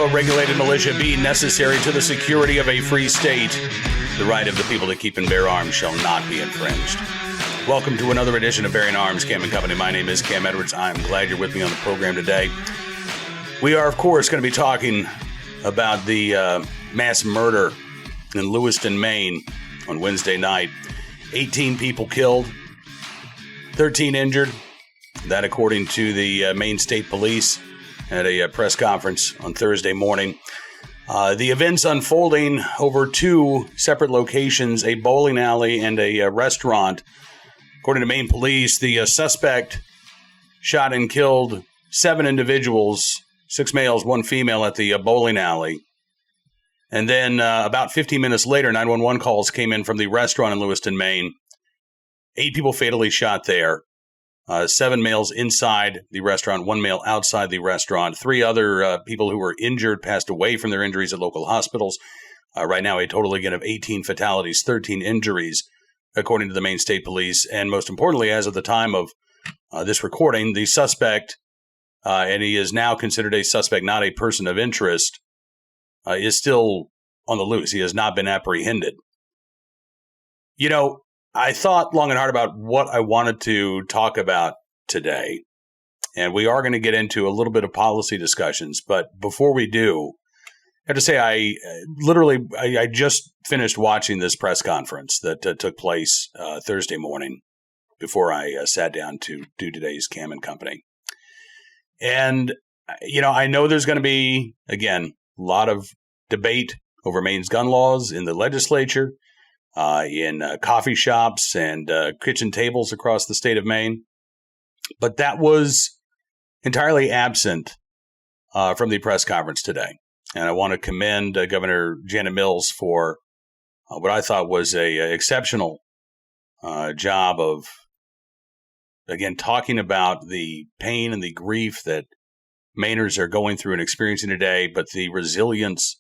a regulated militia be necessary to the security of a free state, the right of the people to keep and bear arms shall not be infringed. Welcome to another edition of Bearing Arms, Cam and Company. My name is Cam Edwards. I'm glad you're with me on the program today. We are, of course, going to be talking about the mass murder in Lewiston, Maine on Wednesday night. 18 people killed, 13 injured. That according to the Maine State Police at a press conference on Thursday morning. The events unfolding over two separate locations, a bowling alley and a restaurant. According to Maine Police, the suspect shot and killed 7 individuals, 6 males, 1 female at the bowling alley. And then about 15 minutes later, 911 calls came in from the restaurant in Lewiston, Maine. 8 people fatally shot there. 7 males inside the restaurant, 1 male outside the restaurant. 3 other people who were injured passed away from their injuries at local hospitals. Right now, a total again of 18 fatalities, 13 injuries, according to the Maine State Police. And most importantly, as of the time of this recording, the suspect, and he is now considered a suspect, not a person of interest, is still on the loose. He has not been apprehended. You know, I thought long and hard about what I wanted to talk about today, and we are going to get into a little bit of policy discussions. But before we do, I have to say I just finished watching this press conference that took place Thursday morning before I sat down to do today's Cam and Company. And, you know, I know there's going to be, again, a lot of debate over Maine's gun laws in the legislature. In coffee shops and kitchen tables across the state of Maine. But that was entirely absent from the press conference today. And I want to commend Governor Janet Mills for what I thought was a exceptional job of, again, talking about the pain and the grief that Mainers are going through and experiencing today, but the resilience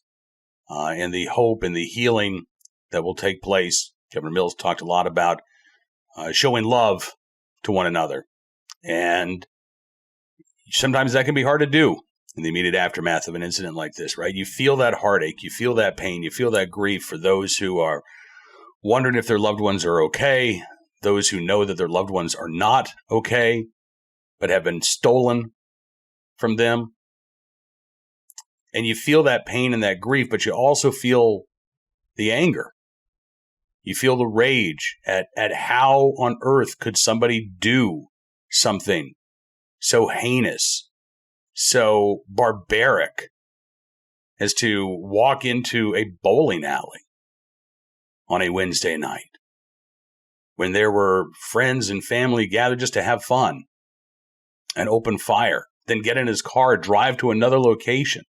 and the hope and the healing that will take place. Governor Mills talked a lot about showing love to one another. And sometimes that can be hard to do in the immediate aftermath of an incident like this, right? You feel that heartache, you feel that pain, you feel that grief for those who are wondering if their loved ones are okay, those who know that their loved ones are not okay, but have been stolen from them. And you feel that pain and that grief, but you also feel the anger. You feel the rage at how on earth could somebody do something so heinous, so barbaric as to walk into a bowling alley on a Wednesday night when there were friends and family gathered just to have fun and open fire, then get in his car, drive to another location.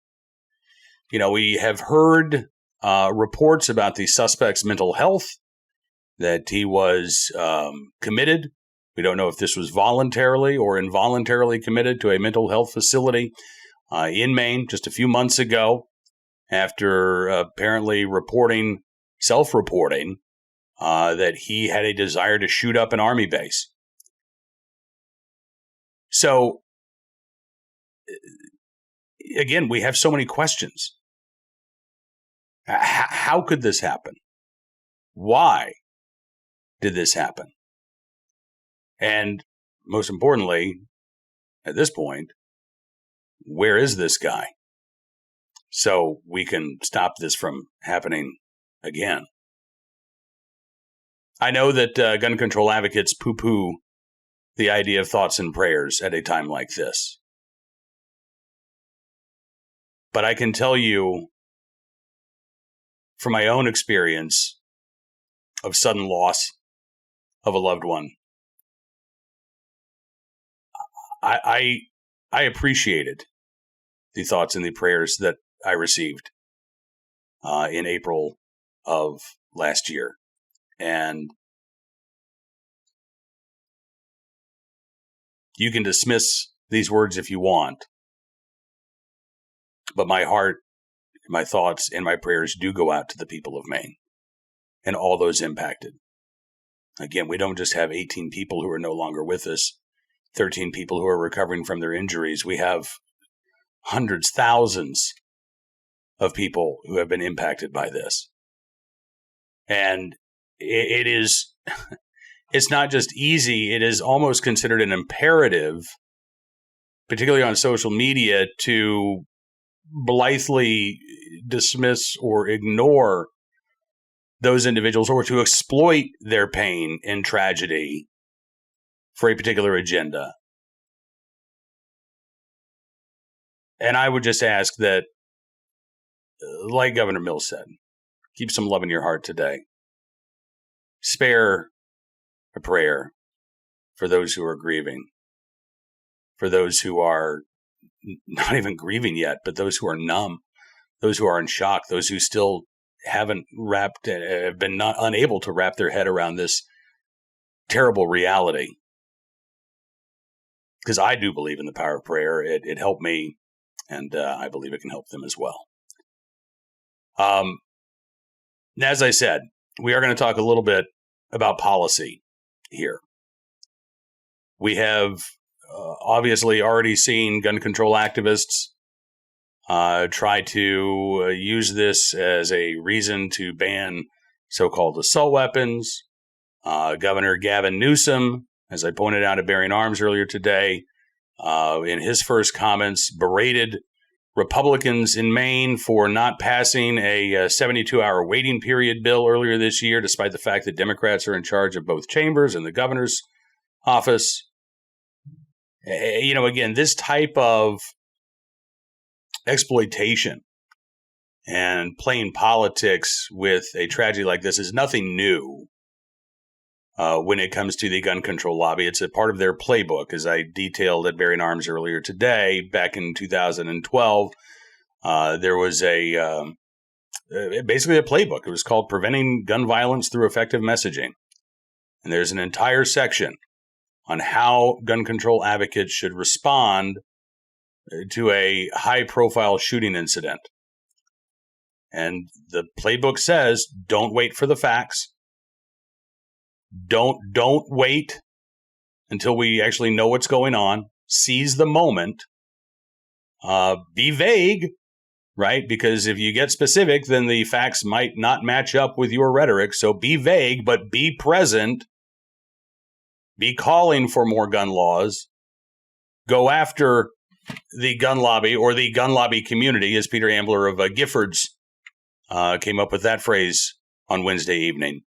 You know, we have heard reports about the suspect's mental health, that he was committed. We don't know if this was voluntarily or involuntarily committed to a mental health facility in Maine just a few months ago after apparently self-reporting that he had a desire to shoot up an Army base. So, again, we have so many questions. How could this happen? Why did this happen? And most importantly, at this point, where is this guy? So we can stop this from happening again. I know that gun control advocates poo-poo the idea of thoughts and prayers at a time like this. But I can tell you from my own experience of sudden loss of a loved one, I appreciated the thoughts and the prayers that I received in April of last year. And you can dismiss these words if you want, but my heart, my thoughts, and my prayers do go out to the people of Maine and all those impacted. Again, we don't just have 18 people who are no longer with us, 13 people who are recovering from their injuries. We have hundreds, thousands of people who have been impacted by this. And it's not just easy, it is almost considered an imperative, particularly on social media, to blithely dismiss or ignore those individuals or to exploit their pain and tragedy for a particular agenda. And I would just ask that, like Governor Mills said, keep some love in your heart today. Spare a prayer for those who are grieving, for those who are not even grieving yet, but those who are numb, those who are in shock, those who still have been unable to wrap their head around this terrible reality. Because I do believe in the power of prayer. It helped me, and I believe it can help them as well. As I said, we are going to talk a little bit about policy here. We have obviously already seen gun control activists try to use this as a reason to ban so-called assault weapons. Governor Gavin Newsom, as I pointed out at Bearing Arms earlier today, in his first comments, berated Republicans in Maine for not passing a 72-hour waiting period bill earlier this year, despite the fact that Democrats are in charge of both chambers and the governor's office. Again, this type of exploitation and playing politics with a tragedy like this is nothing new when it comes to the gun control lobby. It's a part of their playbook, as I detailed at Bearing Arms earlier today. Back in 2012, there was basically a playbook. It was called Preventing Gun Violence Through Effective Messaging. And there's an entire section on how gun control advocates should respond to a high-profile shooting incident. And the playbook says, don't wait for the facts. Don't wait until we actually know what's going on. Seize the moment. Be vague, right? Because if you get specific, then the facts might not match up with your rhetoric. So be vague, but be present. Be calling for more gun laws. Go after the gun lobby or the gun lobby community, as Peter Ambler of Giffords came up with that phrase on Wednesday evening.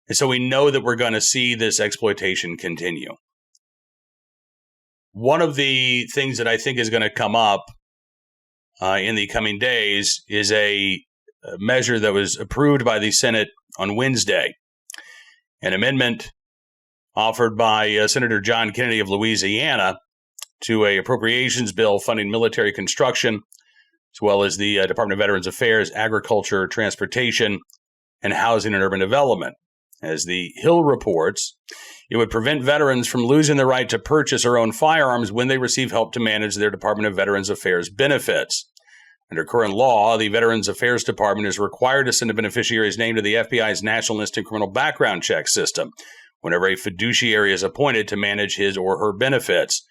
And so we know that we're going to see this exploitation continue. One of the things that I think is going to come up in the coming days is a measure that was approved by the Senate on Wednesday, an amendment offered by Senator John Kennedy of Louisiana to an appropriations bill funding military construction, as well as the Department of Veterans Affairs, Agriculture, Transportation, and Housing and Urban Development. As the Hill reports, it would prevent veterans from losing the right to purchase or own firearms when they receive help to manage their Department of Veterans Affairs benefits. Under current law, the Veterans Affairs Department is required to send a beneficiary's name to the FBI's National Instant Criminal Background Check system whenever a fiduciary is appointed to manage his or her benefits.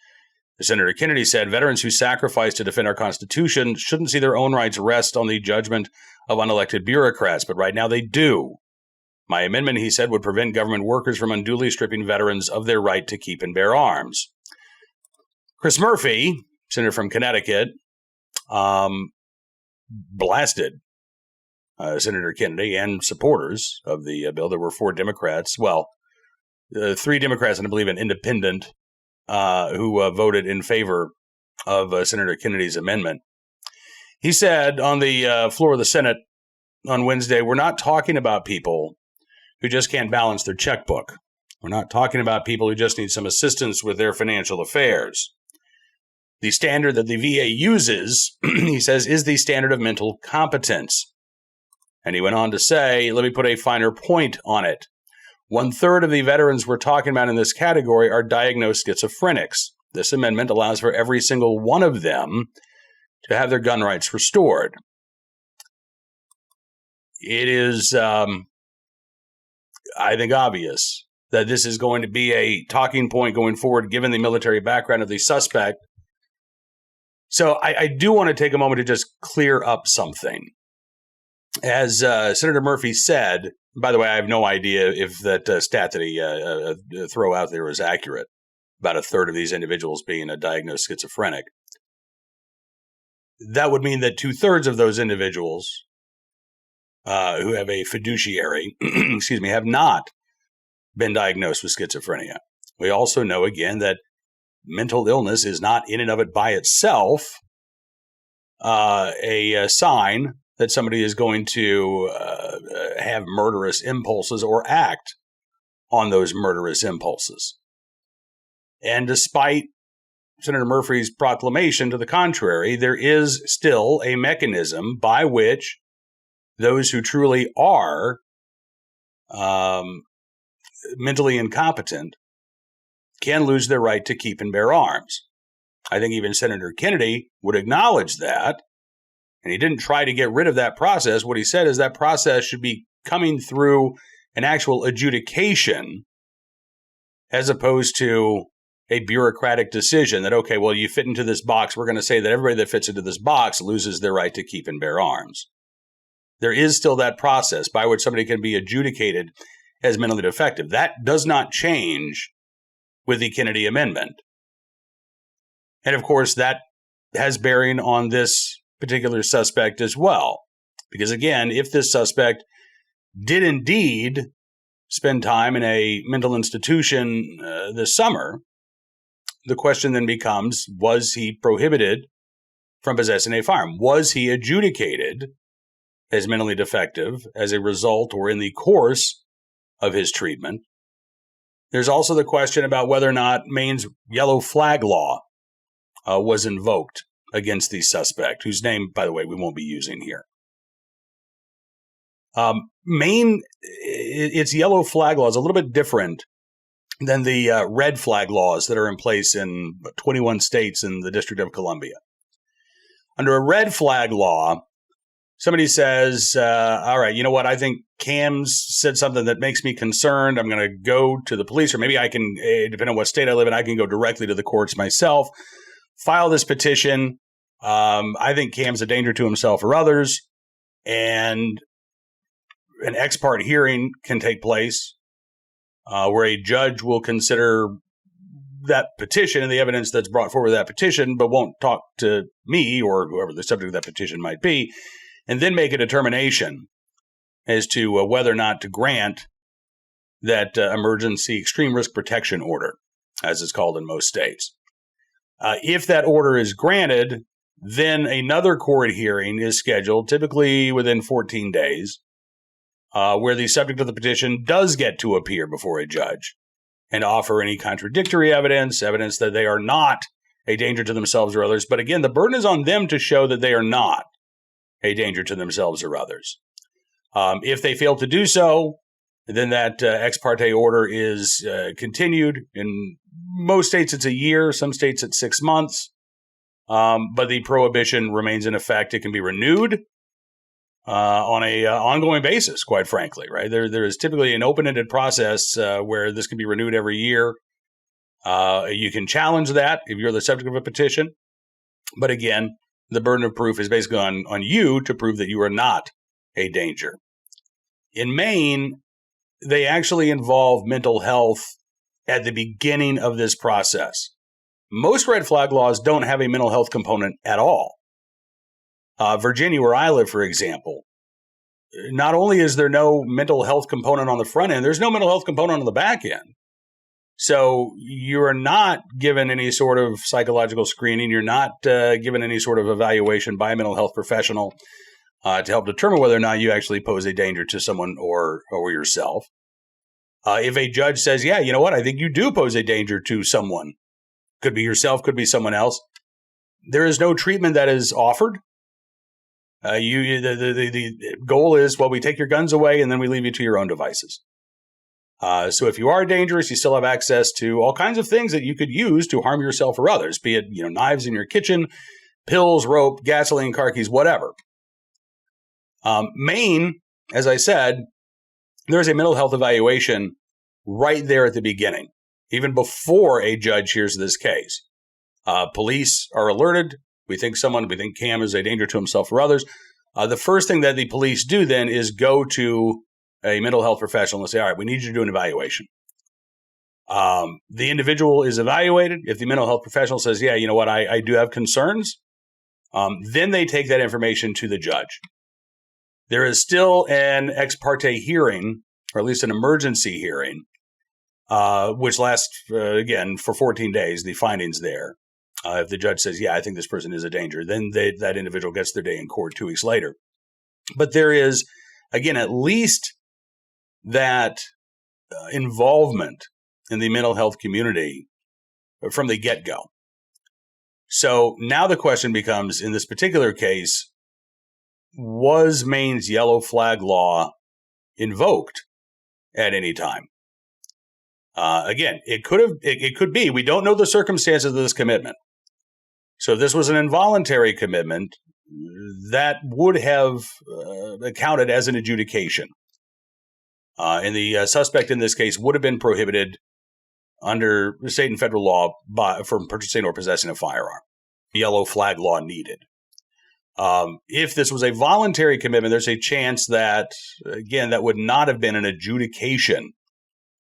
Senator Kennedy said veterans who sacrifice to defend our Constitution shouldn't see their own rights rest on the judgment of unelected bureaucrats, but right now they do. My amendment, he said, would prevent government workers from unduly stripping veterans of their right to keep and bear arms. Chris Murphy, senator from Connecticut, blasted Senator Kennedy and supporters of the bill. There were 4 Democrats, 3 Democrats and I believe an independent who voted in favor of Senator Kennedy's amendment. He said on the floor of the Senate on Wednesday, we're not talking about people who just can't balance their checkbook. We're not talking about people who just need some assistance with their financial affairs. The standard that the VA uses, he says, is the standard of mental competence. And he went on to say, let me put a finer point on it. 1/3 of the veterans we're talking about in this category are diagnosed schizophrenics. This amendment allows for every single one of them to have their gun rights restored. It is, I think, obvious that this is going to be a talking point going forward, given the military background of the suspect, So I do want to take a moment to just clear up something. As Senator Murphy said, by the way, I have no idea if that stat that he threw out there is accurate, about a third of these individuals being diagnosed schizophrenic. That would mean that 2/3 of those individuals who have a fiduciary, have not been diagnosed with schizophrenia. We also know, again, that mental illness is not in and of it by itself a sign that somebody is going to have murderous impulses or act on those murderous impulses. And despite Senator Murphy's proclamation to the contrary, there is still a mechanism by which those who truly are mentally incompetent can lose their right to keep and bear arms. I think even Senator Kennedy would acknowledge that, and he didn't try to get rid of that process. What he said is that process should be coming through an actual adjudication as opposed to a bureaucratic decision that, okay, well, you fit into this box. We're going to say that everybody that fits into this box loses their right to keep and bear arms. There is still that process by which somebody can be adjudicated as mentally defective. That does not change with the Kennedy Amendment. And of course, that has bearing on this particular suspect as well. Because again, if this suspect did indeed spend time in a mental institution this summer, the question then becomes, was he prohibited from possessing a firearm? Was he adjudicated as mentally defective as a result or in the course of his treatment? There's also the question about whether or not Maine's yellow flag law was invoked against the suspect, whose name, by the way, we won't be using here. Maine, its yellow flag law is a little bit different than the red flag laws that are in place in 21 states in the District of Columbia. Under a red flag law, somebody says, all right, you know what? I think Cam's said something that makes me concerned. I'm going to go to the police, or maybe I can, depending on what state I live in, I can go directly to the courts myself, file this petition. I think Cam's a danger to himself or others, and an ex parte hearing can take place where a judge will consider that petition and the evidence that's brought forward that petition, but won't talk to me or whoever the subject of that petition might be, and then make a determination as to whether or not to grant that emergency extreme risk protection order, as it's called in most states. If that order is granted, then another court hearing is scheduled, typically within 14 days, where the subject of the petition does get to appear before a judge and offer any contradictory evidence that they are not a danger to themselves or others. But again, the burden is on them to show that they are not a danger to themselves or others. If they fail to do so, then that ex parte order is continued. In most states, it's a year. Some states, it's 6 months. But the prohibition remains in effect. It can be renewed on a ongoing basis, quite frankly, right? There is typically an open-ended process where this can be renewed every year. You can challenge that if you're the subject of a petition. But again, the burden of proof is basically on you to prove that you are not a danger. In Maine, they actually involve mental health at the beginning of this process. Most red flag laws don't have a mental health component at all. Virginia, where I live, for example, not only is there no mental health component on the front end, there's no mental health component on the back end. So you are not given any sort of psychological screening. You're not given any sort of evaluation by a mental health professional to help determine whether or not you actually pose a danger to someone or yourself. If a judge says, yeah, you know what, I think you do pose a danger to someone, could be yourself, could be someone else, there is no treatment that is offered. The goal is, well, we take your guns away and then we leave you to your own devices. So if you are dangerous, you still have access to all kinds of things that you could use to harm yourself or others, be it, knives in your kitchen, pills, rope, gasoline, car keys, whatever. Maine, as I said, there's a mental health evaluation right there at the beginning, even before a judge hears this case. Police are alerted we think Cam is a danger to himself or others. The first thing that the police do then is go to a mental health professional and say, all right, we need you to do an evaluation. The individual is evaluated. If the mental health professional says, yeah, you know what, I do have concerns, then they take that information to the judge. There is still an ex parte hearing, or at least an emergency hearing, which lasts, again, for 14 days, the findings there. If the judge says, yeah, I think this person is a danger, then that individual gets their day in court 2 weeks later. But there is, again, at least that involvement in the mental health community from the get-go. So now the question becomes, in this particular case, was Maine's yellow flag law invoked at any time? Again, it could be. We don't know the circumstances of this commitment. So if this was an involuntary commitment, that would have counted as an adjudication. And the suspect in this case would have been prohibited under state and federal law from purchasing or possessing a firearm. Yellow flag law needed. If this was a voluntary commitment, there's a chance that, again, that would not have been an adjudication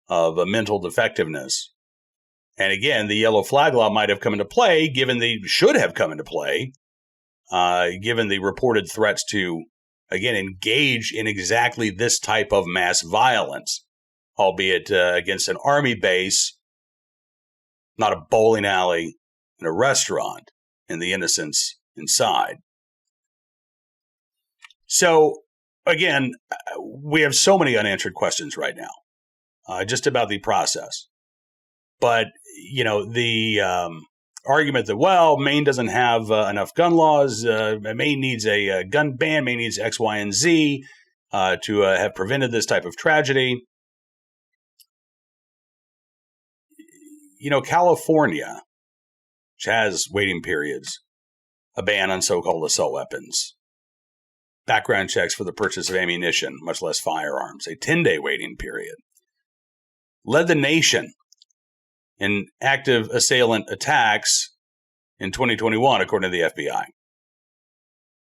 of a mental defectiveness. And again, the yellow flag law might have come into play, should have come into play, given the reported threats to, again, engage in exactly this type of mass violence, albeit against an army base, not a bowling alley and a restaurant, and the innocents inside. So, again, we have so many unanswered questions right now, just about the process. But, the argument that, well, Maine doesn't have enough gun laws, Maine needs a gun ban, Maine needs X, Y, and Z to have prevented this type of tragedy. California, which has waiting periods, a ban on so-called assault weapons, background checks for the purchase of ammunition, much less firearms, a 10-day waiting period, led the nation in active assailant attacks in 2021, according to the FBI.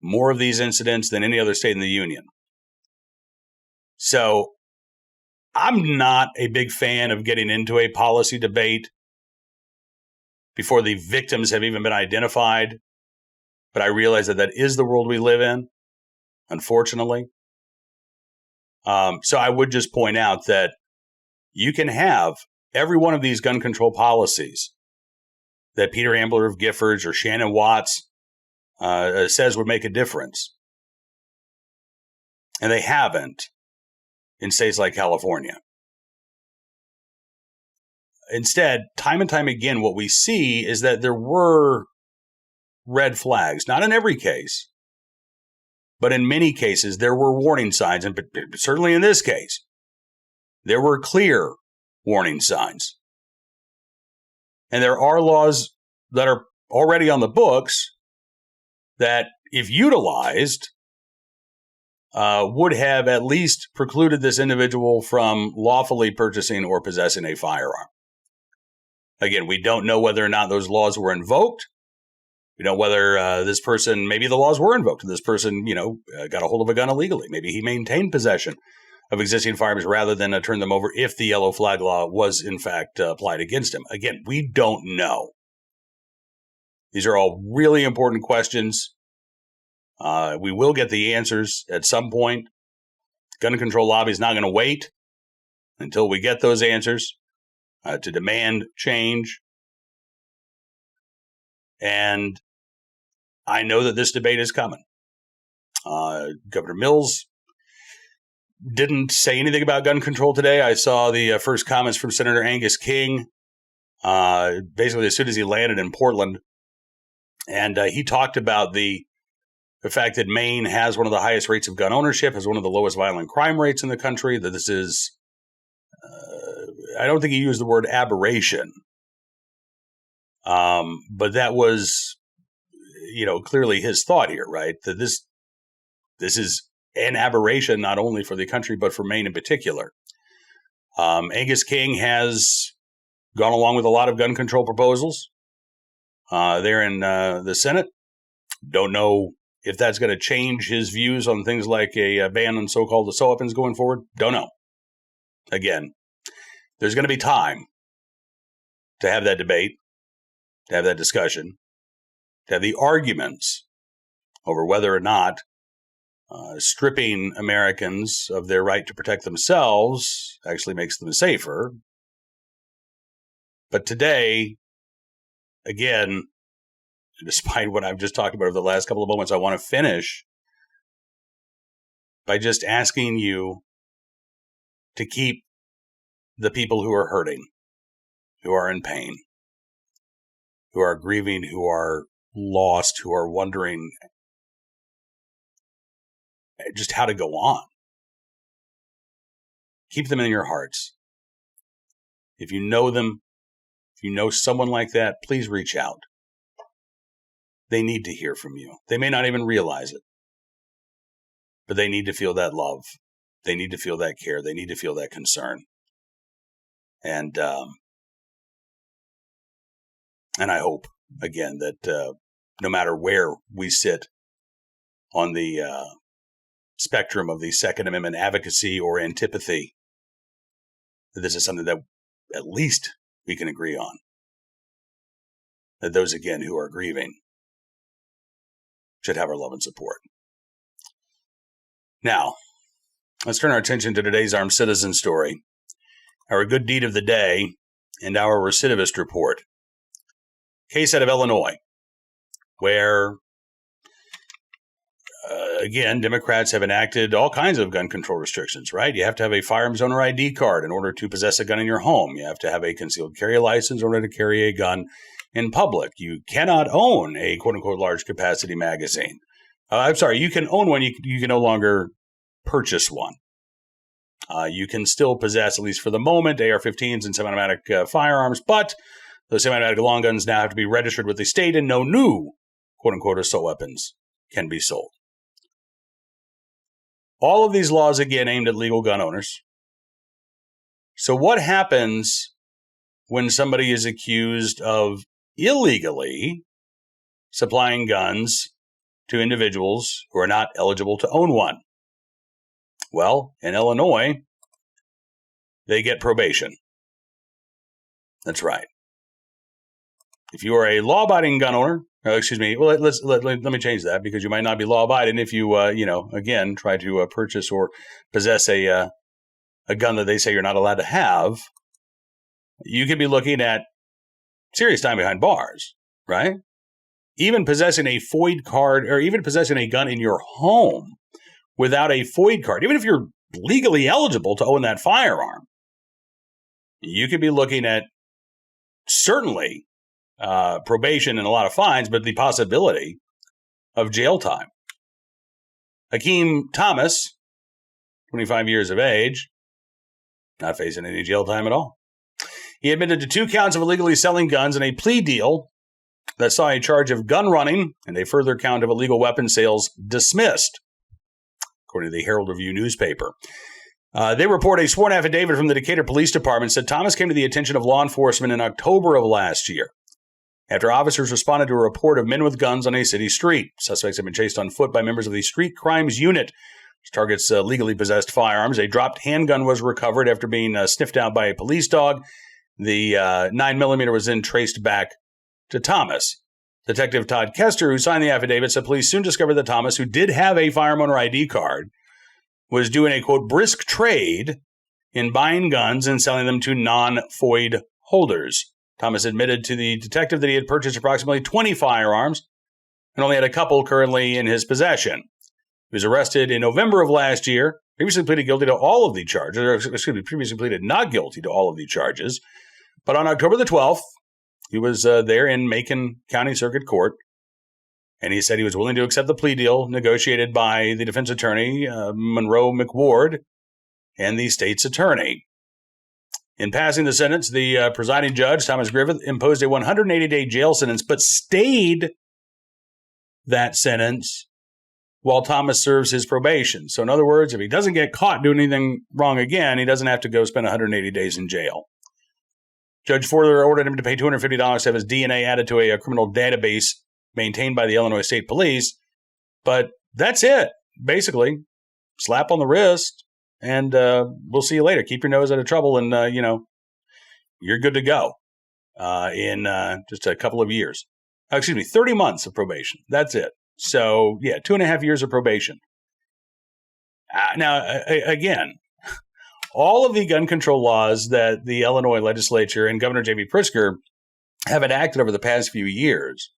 More of these incidents than any other state in the union. So I'm not a big fan of getting into a policy debate before the victims have even been identified. But I realize that is the world we live in, unfortunately. So I would just point out that you can have every one of these gun control policies that Peter Ambler of Giffords or Shannon Watts says would make a difference. And they haven't in states like California. Instead, time and time again, what we see is that there were red flags, not in every case, but in many cases, there were warning signs. And certainly in this case, there were clear warning signs. And there are laws that are already on the books that, if utilized, would have at least precluded this individual from lawfully purchasing or possessing a firearm. Again, we don't know whether or not those laws were invoked. We don't know whether this person, maybe the laws were invoked. This person, got a hold of a gun illegally. Maybe he maintained possession of existing firearms rather than turn them over if the yellow flag law was, in fact, applied against him. Again, we don't know. These are all really important questions. We will get the answers at some point. Gun control lobby is not going to wait until we get those answers to demand change. And I know that this debate is coming. Governor Mills didn't say anything about gun control today. I saw the first comments from Senator Angus King, basically as soon as he landed in Portland. And he talked about the fact that Maine has one of the highest rates of gun ownership, has one of the lowest violent crime rates in the country, that this is, I don't think he used the word aberration. But that was, clearly his thought here, right? That this is an aberration, not only for the country, but for Maine in particular. Angus King has gone along with a lot of gun control proposals there in the Senate. Don't know if that's going to change his views on things like a ban on so-called assault weapons going forward. Don't know. Again, there's going to be time to have that debate, to have that discussion, to have the arguments over whether or not stripping Americans of their right to protect themselves actually makes them safer. But today, again, despite what I've just talked about over the last couple of moments, I want to finish by just asking you to keep the people who are hurting, who are in pain, who are grieving, who are lost, who are wondering just how to go on. Keep them in your hearts. If you know them, if you know someone like that, please reach out. They need to hear from you. They may not even realize it, but they need to feel that love. They need to feel that care. They need to feel that concern. And I hope, again, that no matter where we sit on the spectrum of the Second Amendment advocacy or antipathy, that this is something that at least we can agree on. That those, again, who are grieving should have our love and support. Now, let's turn our attention to today's armed citizen story, our good deed of the day, and our recidivist report. Case out of Illinois, where again, Democrats have enacted all kinds of gun control restrictions, right? You have to have a firearms owner ID card in order to possess a gun in your home. You have to have a concealed carry license in order to carry a gun in public. You cannot own a quote-unquote large capacity magazine. You can own one. You can no longer purchase one. You can still possess, at least for the moment, AR-15s and semi-automatic firearms, but those semi-automatic long guns now have to be registered with the state, and no new quote-unquote assault weapons can be sold. All of these laws, again, aimed at legal gun owners. So what happens when somebody is accused of illegally supplying guns to individuals who are not eligible to own one? Well, in Illinois, they get probation. That's right. If you are a law-abiding gun owner, let me change that, because you might not be law-abiding if you, again, try to purchase or possess a gun that they say you're not allowed to have. You could be looking at serious time behind bars, right? Even possessing a FOID card, or even possessing a gun in your home without a FOID card, even if you're legally eligible to own that firearm, you could be looking at certainly probation and a lot of fines, but the possibility of jail time. Hakeem Thomas, 25 years of age, not facing any jail time at all. He admitted to 2 counts of illegally selling guns in a plea deal that saw a charge of gun running and a further count of illegal weapon sales dismissed, according to the Herald Review newspaper. They report a sworn affidavit from the Decatur Police Department said Thomas came to the attention of law enforcement in October of last year, after officers responded to a report of men with guns on a city street. Suspects have been chased on foot by members of the Street Crimes Unit, which targets legally possessed firearms. A dropped handgun was recovered after being sniffed out by a police dog. The 9mm was then traced back to Thomas. Detective Todd Kester, who signed the affidavit, said police soon discovered that Thomas, who did have a firearm owner ID card, was doing a, quote, brisk trade in buying guns and selling them to non-FOID holders. Thomas admitted to the detective that he had purchased approximately 20 firearms and only had a couple currently in his possession. He was arrested in November of last year, previously pleaded guilty to all of the charges, previously pleaded not guilty to all of the charges. But on October the 12th, he was there in Macon County Circuit Court, and he said he was willing to accept the plea deal negotiated by the defense attorney, Monroe McWard, and the state's attorney. In passing the sentence, the presiding judge, Thomas Griffith, imposed a 180-day jail sentence, but stayed that sentence while Thomas serves his probation. So in other words, if he doesn't get caught doing anything wrong again, he doesn't have to go spend 180 days in jail. Judge further ordered him to pay $250 to have his DNA added to a criminal database maintained by the Illinois State Police. But that's it. Basically, slap on the wrist, and we'll see you later. Keep your nose out of trouble, and, you're good to go in just a couple of years. 30 months of probation. That's it. So, 2.5 years of probation. Now, again, all of the gun control laws that the Illinois legislature and Governor J.B. Pritzker have enacted over the past few years,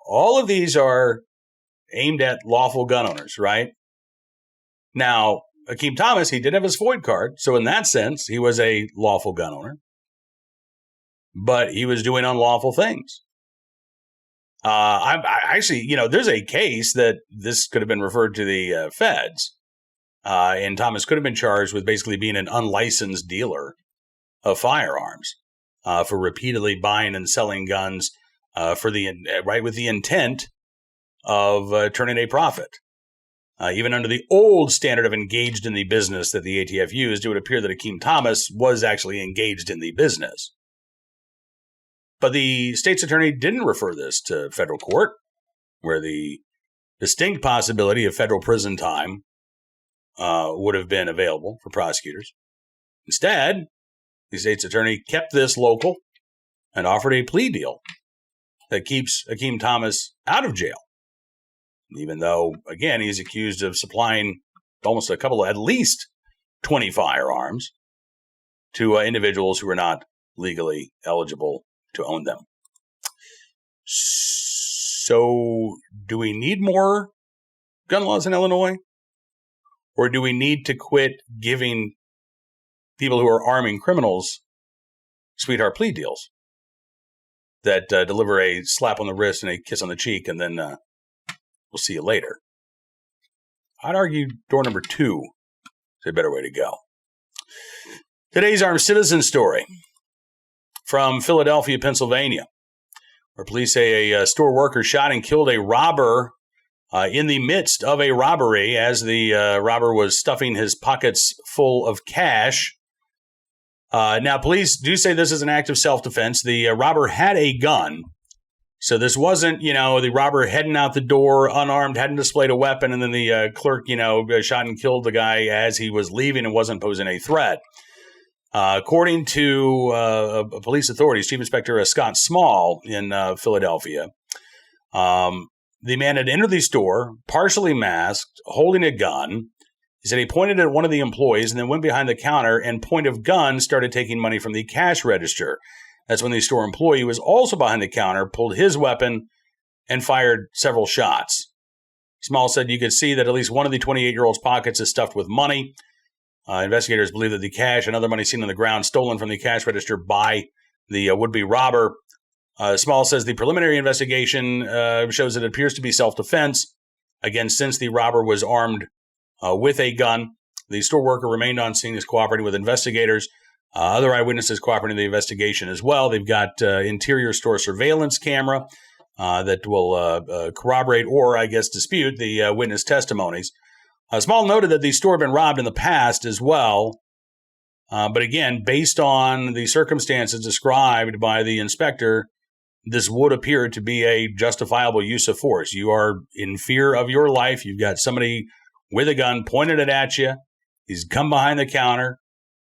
all of these are aimed at lawful gun owners, right? Now, Akeem Thomas, he did have his FOID card, so in that sense, he was a lawful gun owner. But he was doing unlawful things. I actually, there's a case that this could have been referred to the feds, and Thomas could have been charged with basically being an unlicensed dealer of firearms for repeatedly buying and selling guns with the intent of turning a profit. Even under the old standard of engaged in the business that the ATF used, it would appear that Akeem Thomas was actually engaged in the business. But the state's attorney didn't refer this to federal court, where the distinct possibility of federal prison time would have been available for prosecutors. Instead, the state's attorney kept this local and offered a plea deal that keeps Akeem Thomas out of jail, even though, again, he's accused of supplying at least 20 firearms to individuals who are not legally eligible to own them. So, do we need more gun laws in Illinois? Or do we need to quit giving people who are arming criminals sweetheart plea deals that deliver a slap on the wrist and a kiss on the cheek, and then we'll see you later? I'd argue door number 2 is a better way to go. Today's Armed Citizen story from Philadelphia, Pennsylvania, where police say a store worker shot and killed a robber in the midst of a robbery as the robber was stuffing his pockets full of cash. Now, police do say this is an act of self-defense. The robber had a gun. So this wasn't, the robber heading out the door unarmed, hadn't displayed a weapon, and then the clerk, shot and killed the guy as he was leaving and wasn't posing a threat. According to police authorities, Chief Inspector Scott Small in Philadelphia, the man had entered the store, partially masked, holding a gun. He said he pointed at one of the employees and then went behind the counter and, point of gun, started taking money from the cash register. That's when the store employee, who was also behind the counter, pulled his weapon and fired several shots. Small said you could see that at least one of the 28-year-old's pockets is stuffed with money. Investigators believe that the cash and other money seen on the ground stolen from the cash register by the would-be robber. Small says the preliminary investigation shows that it appears to be self-defense. Again, since the robber was armed with a gun, the store worker remained on scene, is cooperating with investigators. Other eyewitnesses cooperating in the investigation as well. They've got interior store surveillance camera that will corroborate or, I guess, dispute the witness testimonies. Small noted that the store had been robbed in the past as well. But again, based on the circumstances described by the inspector, this would appear to be a justifiable use of force. You are in fear of your life. You've got somebody with a gun pointed it at you. He's come behind the counter.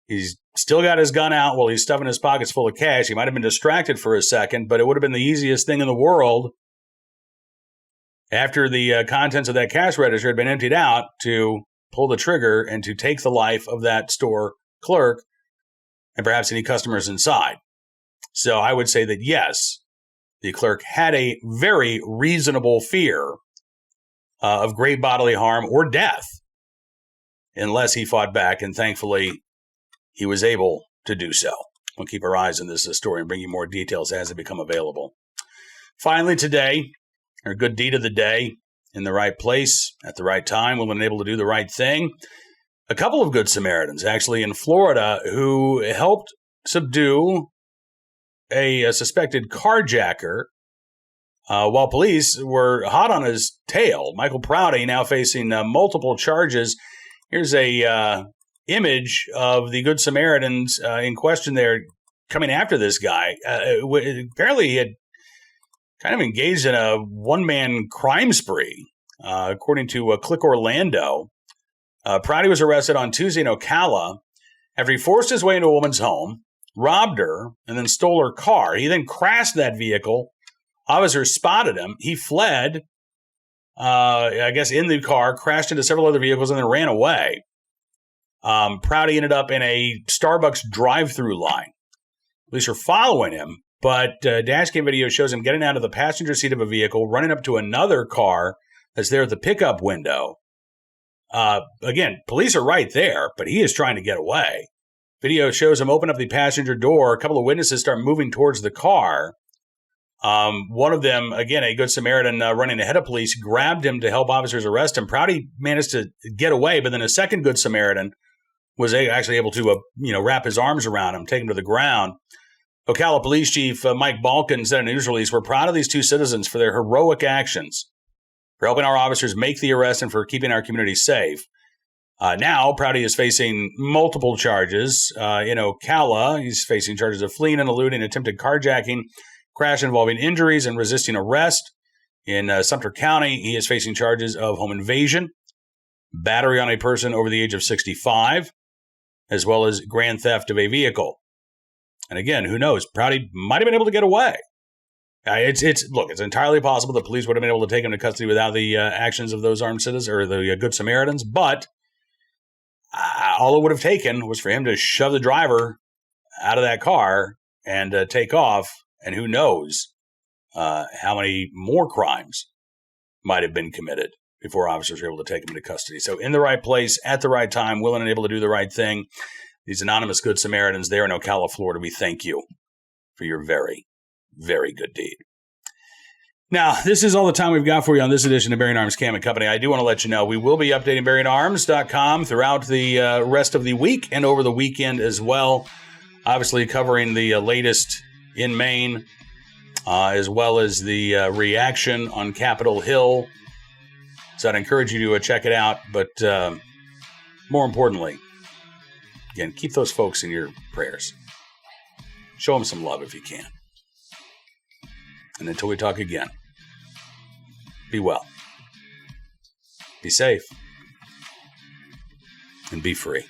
He's still got his gun out while he's stuffing his pockets full of cash. He might have been distracted for a second, but it would have been the easiest thing in the world after the contents of that cash register had been emptied out to pull the trigger and to take the life of that store clerk and perhaps any customers inside. So I would say that, yes, the clerk had a very reasonable fear of great bodily harm or death unless he fought back, and thankfully he was able to do so. We'll keep our eyes on this story and bring you more details as they become available. Finally today, our good deed of the day, in the right place, at the right time, willing and able to do the right thing. A couple of good Samaritans, actually, in Florida, who helped subdue a suspected carjacker while police were hot on his tail. Michael Prouty now facing multiple charges. Here's a image of the Good Samaritans in question there coming after this guy. Apparently he had kind of engaged in a one-man crime spree. According to Click Orlando, Prouty was arrested on Tuesday in Ocala after he forced his way into a woman's home, robbed her, and then stole her car. He then crashed that vehicle. Officers spotted him. He fled, I guess, in the car, crashed into several other vehicles, and then ran away. Prouty ended up in a Starbucks drive-through line. Police are following him, but dashcam video shows him getting out of the passenger seat of a vehicle, running up to another car that's there at the pickup window. Again, police are right there, but he is trying to get away. Video shows him open up the passenger door. A couple of witnesses start moving towards the car. One of them, again, a Good Samaritan running ahead of police, grabbed him to help officers arrest him. Prouty managed to get away, but then a second Good Samaritan was actually able to, wrap his arms around him, take him to the ground. Ocala Police Chief Mike Balkin said in a news release, "We're proud of these two citizens for their heroic actions, for helping our officers make the arrest and for keeping our community safe." Now, Prouty is facing multiple charges. In Ocala, he's facing charges of fleeing and eluding, attempted carjacking, crash involving injuries, and resisting arrest. In Sumter County, he is facing charges of home invasion, battery on a person over the age of 65, as well as grand theft of a vehicle. And again, who knows? Prouty might have been able to get away. It's entirely possible the police would have been able to take him to custody without the actions of those armed citizens or the Good Samaritans, but all it would have taken was for him to shove the driver out of that car and take off, and who knows how many more crimes might have been committed before officers were able to take him into custody. So in the right place, at the right time, willing and able to do the right thing. These anonymous Good Samaritans there in Ocala, Florida, we thank you for your very, very good deed. Now, this is all the time we've got for you on this edition of Bearing Arms Cam & Company. I do want to let you know we will be updating BearingArms.com throughout the rest of the week and over the weekend as well. Obviously covering the latest in Maine, as well as the reaction on Capitol Hill. So I'd encourage you to check it out. But more importantly, again, keep those folks in your prayers. Show them some love if you can. And until we talk again, be well, be safe, and be free.